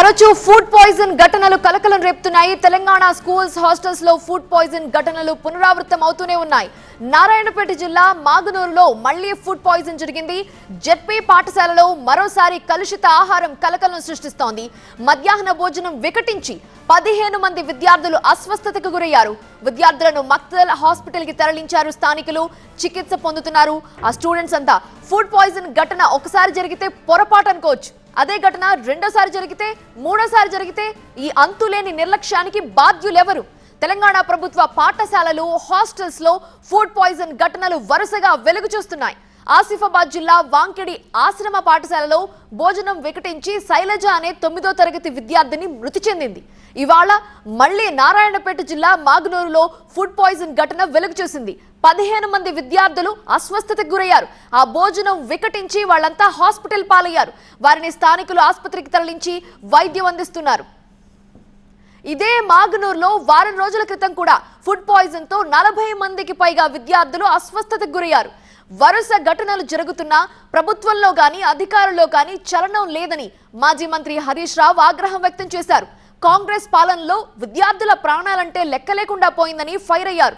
తరచూ food poison ఘటనలు కలకలం రేపుతున్నాయి. తెలంగాణ స్కూల్స్ హాస్టల్స్ లో ఫుడ్ పాయిజన్ ఘటనలు పునరావృతం అవుతూనే ఉన్నాయి. నారాయణపేట జిల్లా మాగనూరులో మళ్లీ ఫుడ్ పాయిజన్ జరిగింది. జెడ్పీ పాఠశాలలో మరోసారి కలుషిత ఆహారం కలకలం సృష్టిస్తోంది. మధ్యాహ్న భోజనం వికటించి 15 మంది విద్యార్థులు అస్వస్థతకు గురయ్యారు. విద్యార్థులను మక్తల్ హాస్పిటల్ కి తరలించారు. స్థానికులు చికిత్స పొందుతున్నారు. ఆ స్టూడెంట్స్ అంతా ఫుడ్ పాయిజన్ ఘటన ఒకసారి జరిగితే పొరపాటు అనుకోవచ్చు, అదే ఘటన రెండోసారి జరిగితే మూడోసారి జరిగితే ఈ అంతులేని నిర్లక్ష్యానికి బాధ్యులెవరు? తెలంగాణ ప్రభుత్వ పాఠశాలలు హాస్టల్స్ లో ఫుడ్ పాయిజన్ ఘటనలు వరుసగా వెలుగు చూస్తున్నాయి. ఆసిఫాబాద్ జిల్లా వాంకిడి ఆశ్రమ పాఠశాలలో భోజనం వికటించి శైలజ అనే 9వ తరగతి విద్యార్థిని మృతి చెందింది. ఇవాళ మళ్లీ నారాయణపేట జిల్లా మాగనూరులో ఫుడ్ పాయిజన్ ఘటన వెలుగు చూసింది. 15 మంది విద్యార్థులు అస్వస్థతకు గురయ్యారు. ఆ భోజనం వికటించి వాళ్ళంతా హాస్పిటల్ పాలయ్యారు. వారిని స్థానికులు ఆసుపత్రికి తరలించి వైద్యం అందిస్తున్నారు. ఇదే మాగనూరులో వారం రోజుల క్రితం కూడా ఫుడ్ పాయిజన్ తో 40 మందికి పైగా విద్యార్థులు అస్వస్థతకు గురయ్యారు. వరుస ఘటనలు జరుగుతున్నా ప్రభుత్వంలో గాని అధికారుల్లో గాని చలనం లేదని మాజీ మంత్రి హరీష్ రావు ఆగ్రహం వ్యక్తం చేశారు. కాంగ్రెస్ పాలనలో విద్యార్థుల ప్రాణాలంటే లెక్కలేకుండా పోయిందని ఫైర్ అయ్యారు.